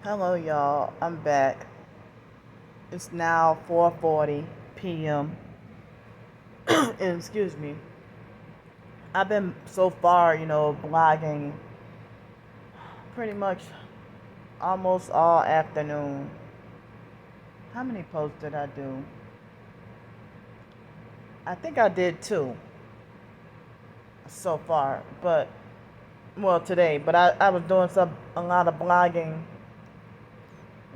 Hello, y'all. I'm back. It's now 4:40 p.m. and excuse me. I've been so far, blogging pretty much almost all afternoon. How many posts did I do? I think I did two so far, but today. But I was doing a lot of blogging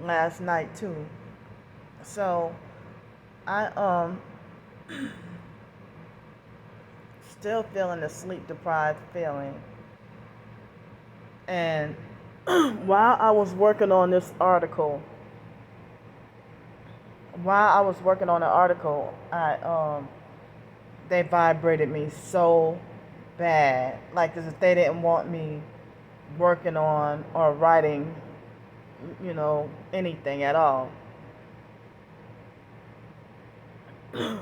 last night too. So I still feeling the sleep deprived feeling. And while I was working on this article, I they vibrated me so bad, like as if they didn't want me working on or writing, anything at all.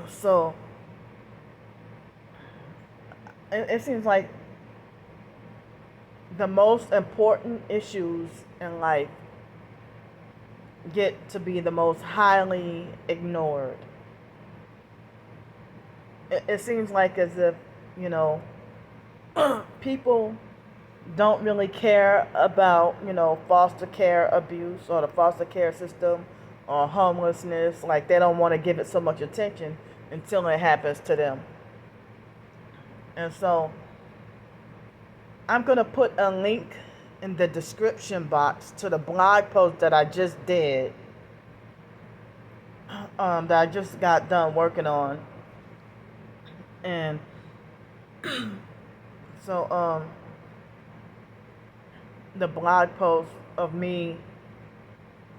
So it seems like the most important issues in life get to be the most highly ignored. It seems like as if, you know, people don't really care about, foster care abuse or the foster care system or homelessness. Like they don't want to give it so much attention until it happens to them. And so I'm going to put a link in the description box to the blog post that I just did, that I just got done working on. And so the blog post of me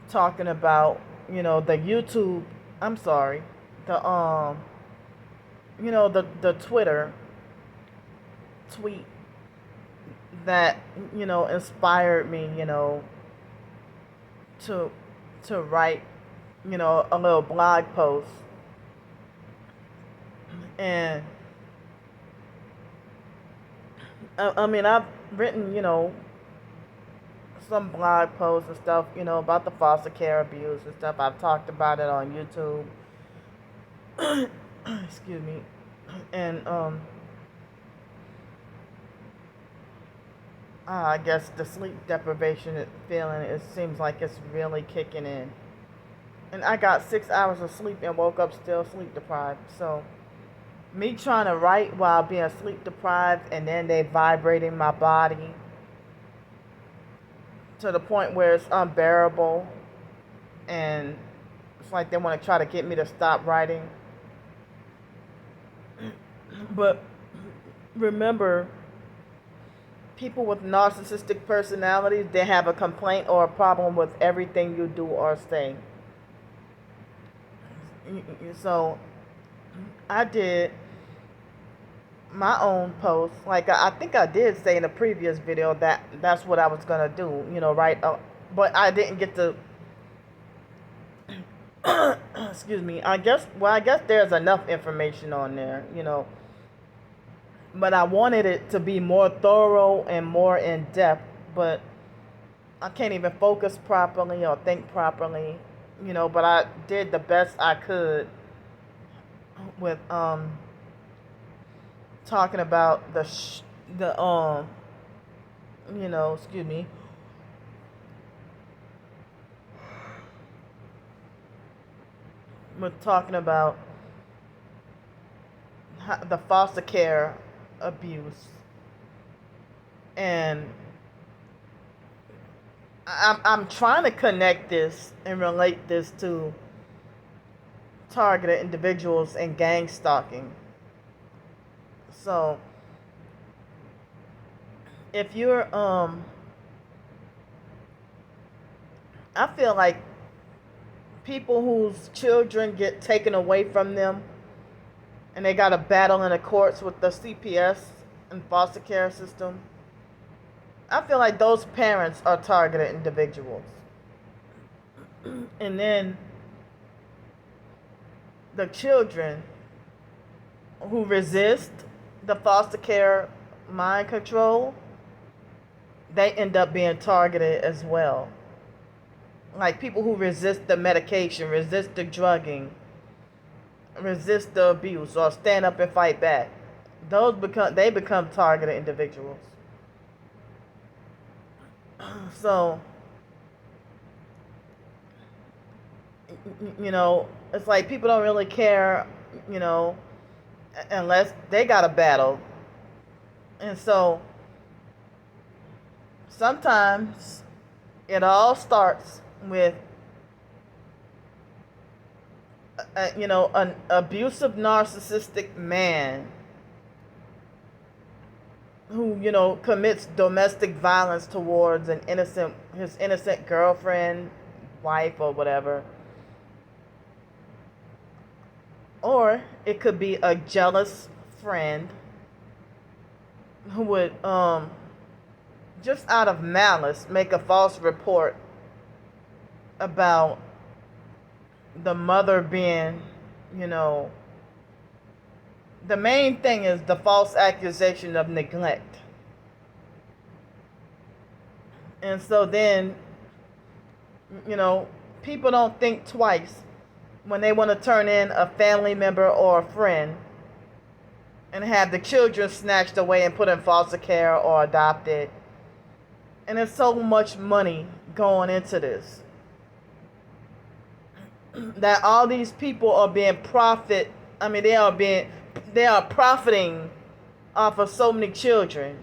talking about, the YouTube, I'm sorry, the the Twitter tweet that, inspired me, to write, a little blog post. And I mean, I've written, some blog posts and stuff, about the foster care abuse and stuff. I've talked about it on YouTube. Excuse me. And I guess the sleep deprivation feeling, it seems like it's really kicking in. And I got 6 hours of sleep and woke up still sleep deprived. So me trying to write while being sleep deprived, and then they vibrating my body to the point where it's unbearable, and it's like they want to try to get me to stop writing. But remember, people with narcissistic personalities, they have a complaint or a problem with everything you do or say. So I did my own post. Like I think I did say in a previous video that that's what I was gonna do, right? But I didn't get to. Excuse me. I guess there's enough information on there, But I wanted it to be more thorough and more in depth. But I can't even focus properly or think properly, But I did the best I could with talking about excuse me, with talking about the foster care abuse. And I'm trying to connect this and relate this to targeted individuals and gang stalking. So if you're I feel like people whose children get taken away from them and they got to battle in the courts with the CPS and foster care system, I feel like those parents are targeted individuals. And then the children who resist the foster care mind control, they end up being targeted as well. like people who resist the medication, resist the drugging, resist the abuse, or stand up and fight back. They become targeted individuals. So, it's like people don't really care, you know, unless they got a battle. And so sometimes it all starts with an abusive narcissistic man who commits domestic violence towards his innocent girlfriend, wife, or whatever. Or it could be a jealous friend who would just out of malice make a false report about the mother being, the main thing is the false accusation of neglect. And so then, people don't think twice when they want to turn in a family member or a friend and have the children snatched away and put in foster care or adopted. And there's so much money going into this that all these people are they are profiting off of so many children.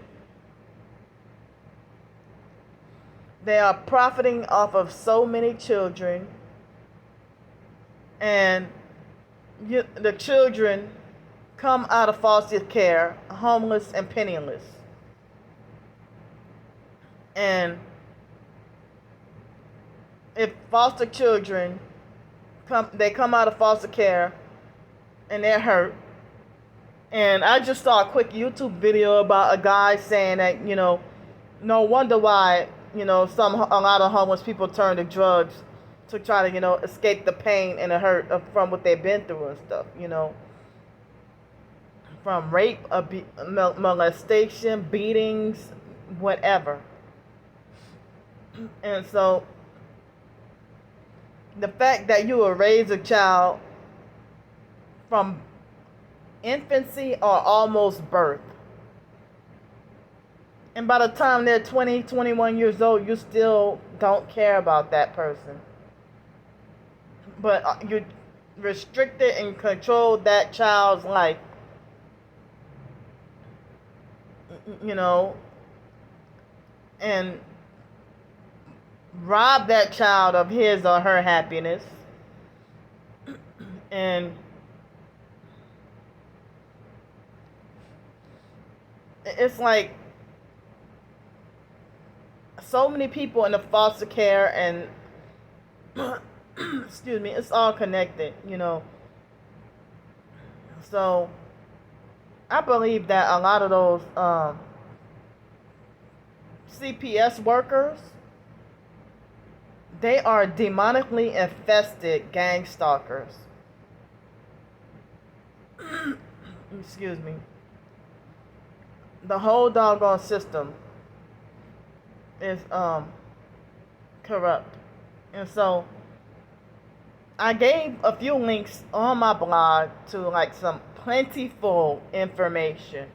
They are profiting off of so many children, and the children come out of foster care homeless and penniless. And if foster children come out of foster care and they're hurt. And I just saw a quick YouTube video about a guy saying that, no wonder why, a lot of homeless people turn to drugs to try to, escape the pain and the hurt from what they've been through and stuff, from rape, molestation, beatings, whatever. And so the fact that you will raise a child from infancy or almost birth, and by the time they're 20, 21 years old, you still don't care about that person. But you restricted and controlled that child's life, and rob that child of his or her happiness. And it's like so many people in the foster care and excuse me, it's all connected, So I believe that a lot of those CPS workers, they are demonically infested gang stalkers. Excuse me. The whole doggone system is corrupt. And so I gave a few links on my blog to like some plentiful information.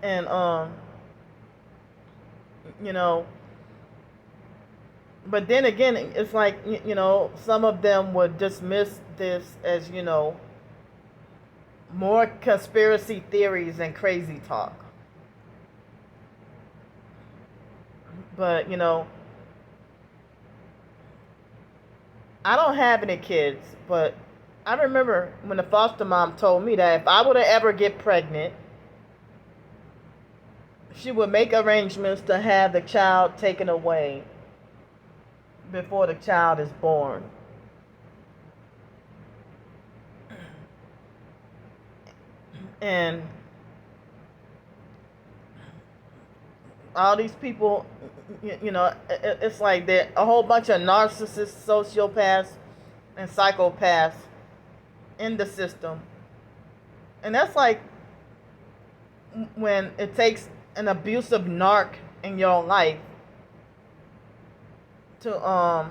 And but then again, it's like, some of them would dismiss this as, more conspiracy theories and crazy talk. But, I don't have any kids, but I remember when the foster mom told me that if I were to ever get pregnant, she would make arrangements to have the child taken away before the child is born. And all these people, it's like they're a whole bunch of narcissists, sociopaths, and psychopaths in the system. And that's like when it takes an abusive narc in your life to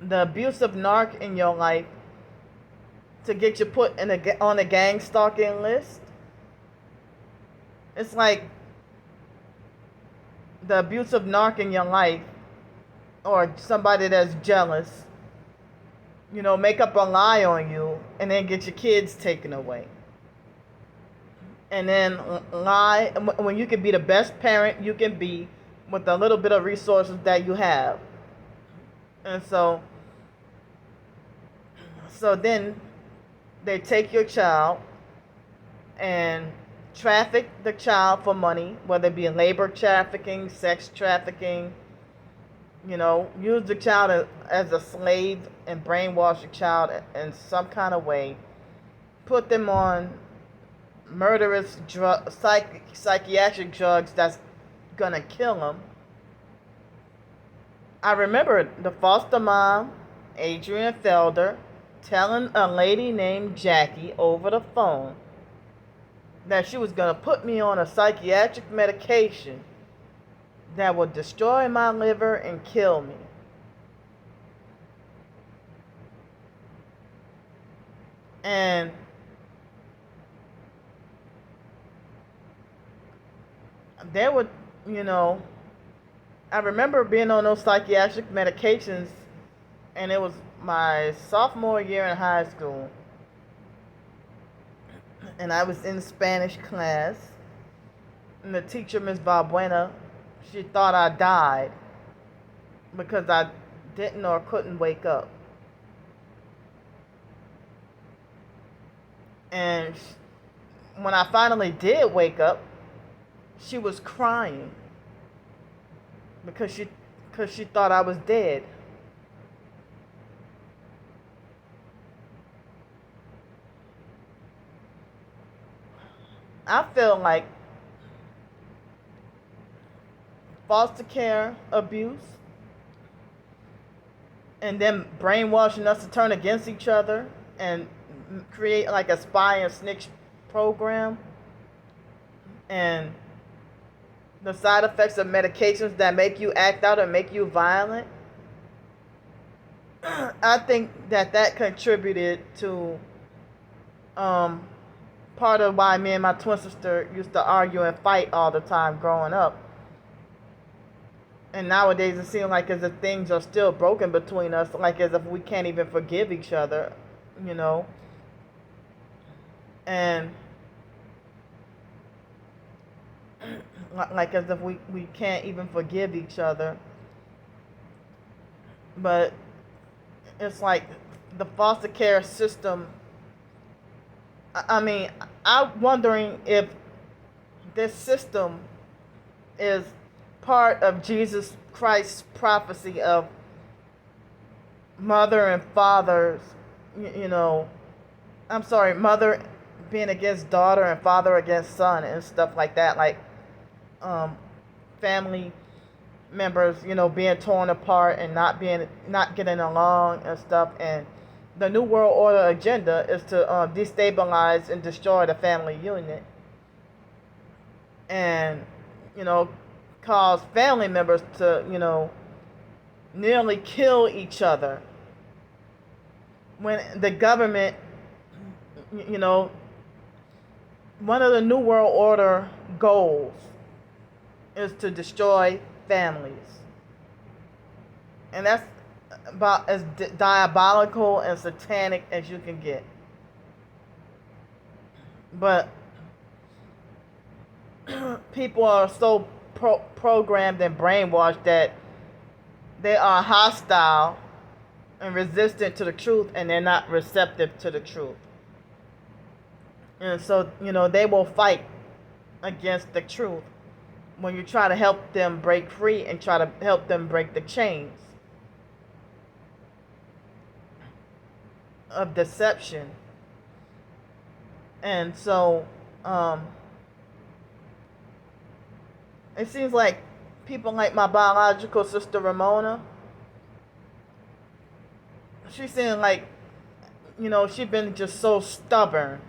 the abusive narc in your life to get you put on a gang stalking list. It's like the abusive narc in your life, or somebody that's jealous, make up a lie on you and then get your kids taken away. And then lie when you can be the best parent you can be with the little bit of resources that you have. And so then they take your child and traffic the child for money, whether it be labor trafficking, sex trafficking, use the child as a slave and brainwash the child in some kind of way, put them on murderous psychiatric drugs that's gonna kill them. I remember the foster mom, Adrian Felder, telling a lady named Jackie over the phone that she was gonna put me on a psychiatric medication that would destroy my liver and kill me. And there would, I remember being on those psychiatric medications, and it was my sophomore year in high school. And I was in Spanish class, and the teacher, Miss Valbuena, she thought I died because I didn't or couldn't wake up. And when I finally did wake up, she was crying because she thought I was dead. I feel like foster care abuse and them brainwashing us to turn against each other and create like a spy and snitch program, and the side effects of medications that make you act out and make you violent. I think that contributed to part of why me and my twin sister used to argue and fight all the time growing up. And nowadays it seems like as if things are still broken between us, like as if we can't even forgive each other, And like as if we can't even forgive each other. But it's like the foster care system, I'm wondering if this system is part of Jesus Christ's prophecy of mother and fathers, mother being against daughter and father against son and stuff like that, like family members, being torn apart and not getting along and stuff. And the New World Order agenda is to destabilize and destroy the family unit, and cause family members to nearly kill each other. When the government, one of the New World Order goals is to destroy families. And that's about as diabolical and satanic as you can get. But people are so programmed and brainwashed that they are hostile and resistant to the truth, and they're not receptive to the truth. And so, they will fight against the truth when you try to help them break free and try to help them break the chains of deception. And so, it seems like people like my biological sister Ramona, she seems like, she's been just so stubborn.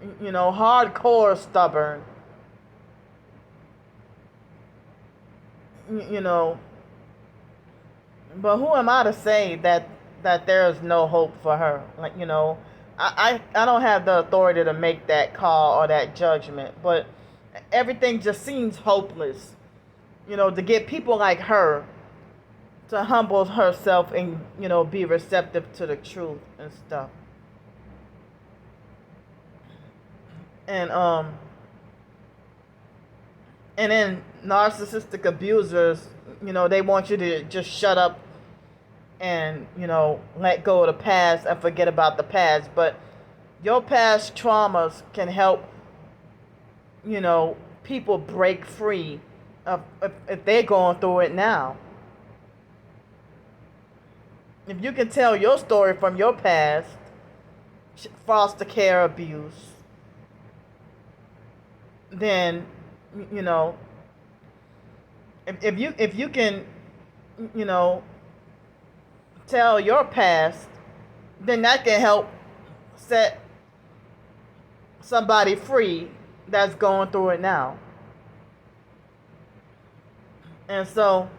hardcore stubborn, you know. But who am I to say that there is no hope for her? I don't have the authority to make that call or that judgment, but everything just seems hopeless. To get people like her to humble herself and be receptive to the truth and stuff. And and then narcissistic abusers, they want you to just shut up and let go of the past and forget about the past. But your past traumas can help people break free of if they're going through it now. If you can tell your story from your past, foster care abuse, then if you can tell your past, then that can help set somebody free that's going through it now. And so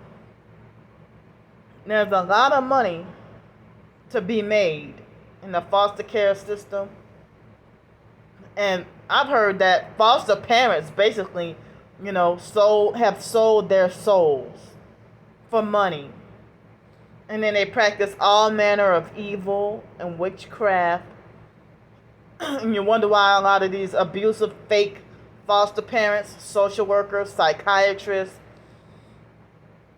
there's a lot of money to be made in the foster care system. And I've heard that foster parents basically, have sold their souls for money. And then they practice all manner of evil and witchcraft. And you wonder why a lot of these abusive fake foster parents, social workers, psychiatrists,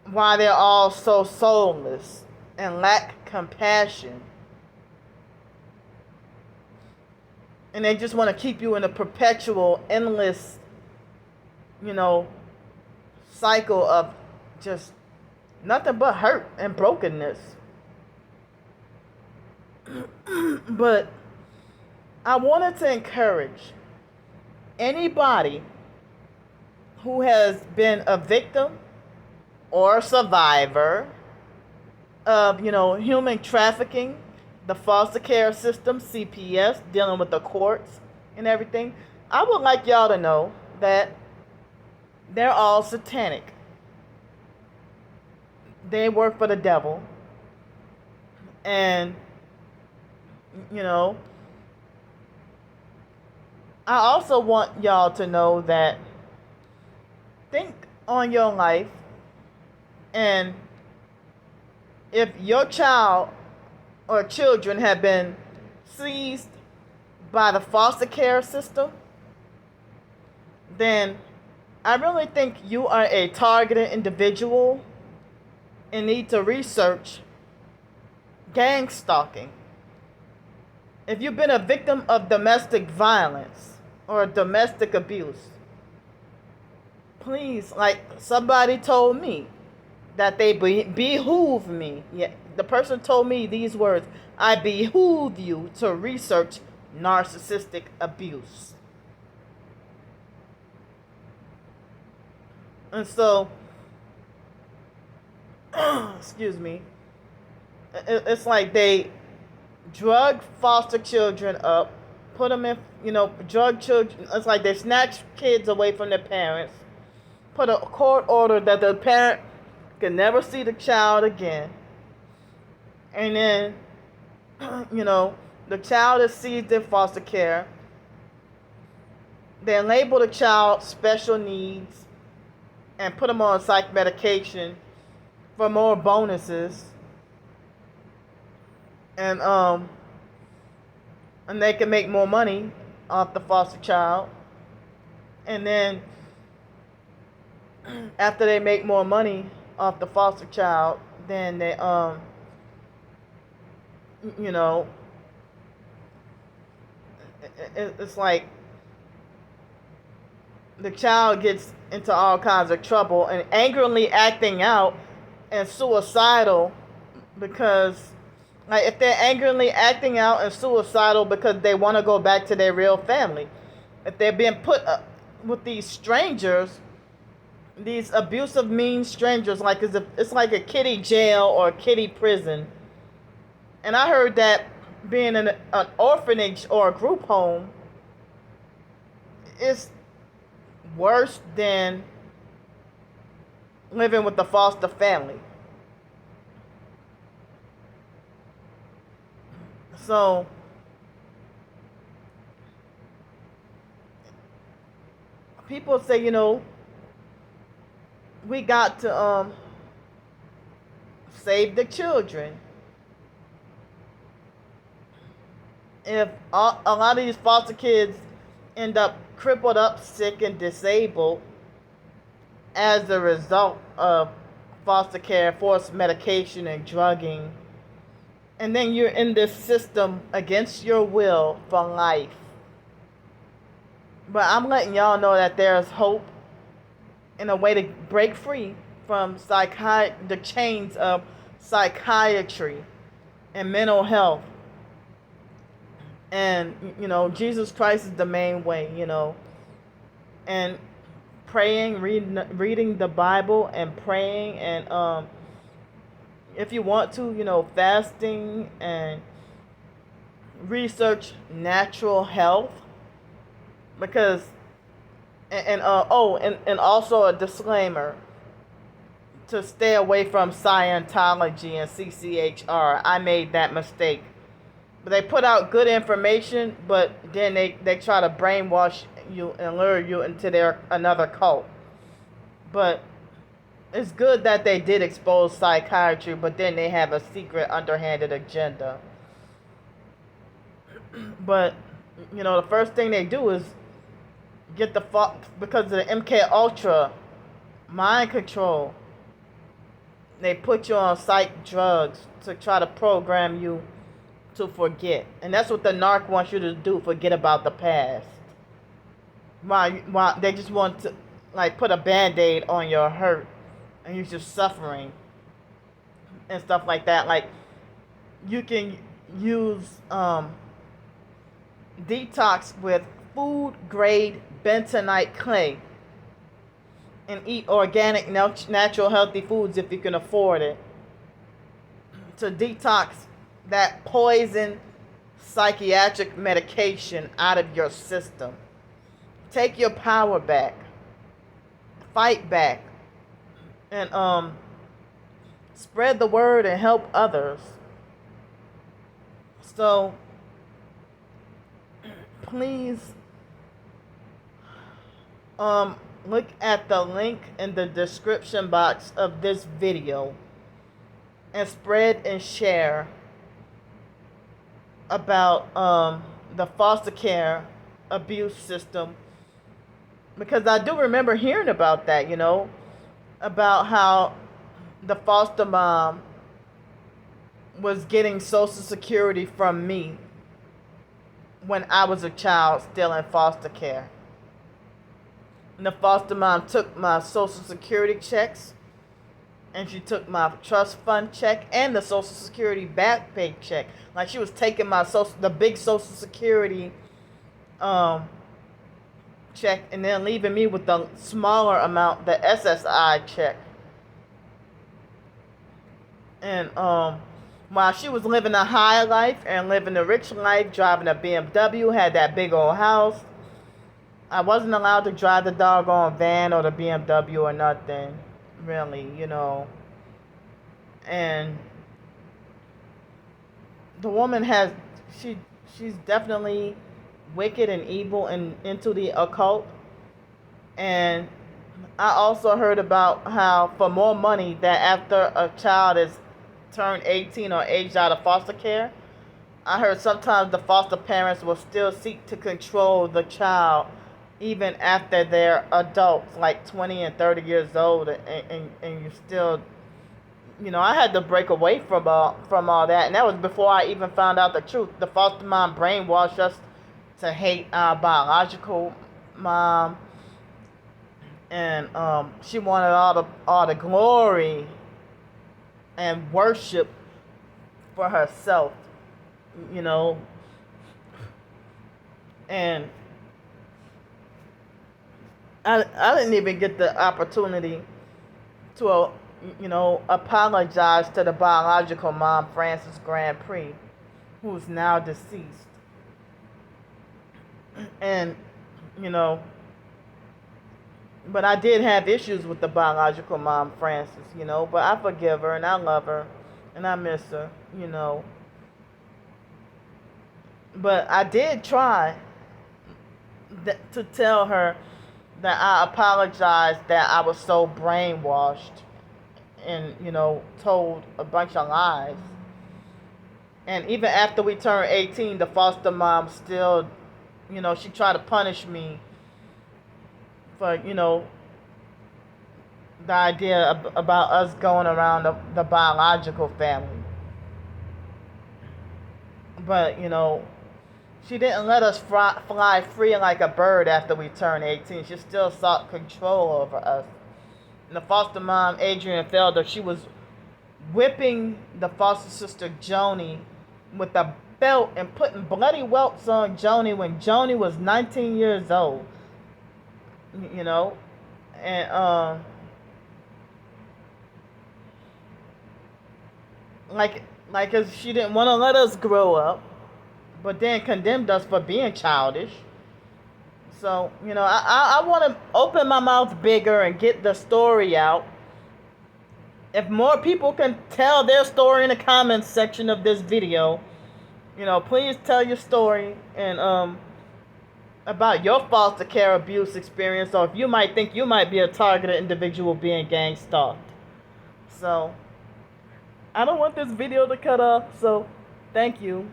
why they're all so soulless and lack compassion. And they just want to keep you in a perpetual, endless, cycle of just nothing but hurt and brokenness. But I wanted to encourage anybody who has been a victim or a survivor of, human trafficking, the foster care system, CPS, dealing with the courts and everything. I would like y'all to know that they're all satanic. They work for the devil. And, I also want y'all to know that think on your life, and if your child or children have been seized by the foster care system, then I really think you are a targeted individual and need to research gang stalking. If you've been a victim of domestic violence or domestic abuse, please, like somebody told me that they behoove me. Yeah, the person told me these words: I behoove you to research narcissistic abuse. And so, excuse me, it's like they drug foster children up, put them in, drug children. It's like they snatch kids away from their parents, put a court order that the parent can never see the child again. And then, the child is seized in foster care. They label the child special needs and put them on psych medication for more bonuses. And they can make more money off the foster child. And then after they make more money off the foster child, then they it's like the child gets into all kinds of trouble and angrily acting out and suicidal because, like, if they're angrily acting out and suicidal because they want to go back to their real family, if they're being put with these strangers, these abusive, mean strangers, like it's like a kiddie jail or a kiddie prison. And I heard that being in an orphanage or a group home it's worse than living with the foster family. So people say, we got to save the children. If a lot of these foster kids end up crippled up, sick, and disabled as a result of foster care, forced medication, and drugging, and then you're in this system against your will for life. But I'm letting y'all know that there's hope and a way to break free from the chains of psychiatry and mental health. And, Jesus Christ is the main way, and praying, reading the Bible and praying, and if you want to, fasting, and research natural health, because and also a disclaimer to stay away from Scientology and CCHR. I made that mistake. But they put out good information, but then they try to brainwash you and lure you into another cult. But it's good that they did expose psychiatry, but then they have a secret underhanded agenda. But, the first thing they do is get because of the MK Ultra mind control. They put you on psych drugs to try to program you to forget. And that's what the narc wants you to do, forget about the past. Why they just want to put a band-aid on your hurt and you're just suffering and stuff like that. Like, you can use detox with food grade bentonite clay and eat organic natural healthy foods if you can afford it, to detox that poison psychiatric medication out of your system. Take your power back. Fight back. And spread the word and help others. So please look at the link in the description box of this video and spread and share about the foster care abuse system, because I do remember hearing about that, about how the foster mom was getting Social Security from me when I was a child still in foster care. And the foster mom took my Social Security checks, and she took my trust fund check and the Social Security back pay check. Like, she was taking the big Social Security check and then leaving me with the smaller amount, the SSI check. And while she was living a high life and living a rich life, driving a BMW, had that big old house, I wasn't allowed to drive the doggone van or the BMW or nothing, really, And the woman she's definitely wicked and evil and into the occult. And I also heard about how, for more money, that after a child is turned 18 or aged out of foster care, I heard sometimes the foster parents will still seek to control the child even after they're adults, like 20 and 30 years old, and you still, I had to break away from all that, and that was before I even found out the truth. The foster mom brainwashed us to hate our biological mom, and she wanted all the glory and worship for herself, and I didn't even get the opportunity to apologize to the biological mom, Candy Grandpre, who's now deceased. And you know, but I did have issues with the biological mom, Frances, but I forgive her and I love her and I miss her. But I did try to tell her that I apologized that I was so brainwashed and, told a bunch of lies. And even after we turned 18, the foster mom still, she tried to punish me for, the idea about us going around the biological family. But, she didn't let us fly free like a bird after we turned 18. She still sought control over us. And the foster mom, Adrian Felder, she was whipping the foster sister, Joni, with a belt and putting bloody welts on Joni when Joni was 19 years old. And, like, cause she didn't want to let us grow up, but then condemned us for being childish. So, I want to open my mouth bigger and get the story out. If more people can tell their story in the comments section of this video, please tell your story and about your foster care abuse experience, or if you might think you might be a targeted individual being gang stalked. So, I don't want this video to cut off, so thank you.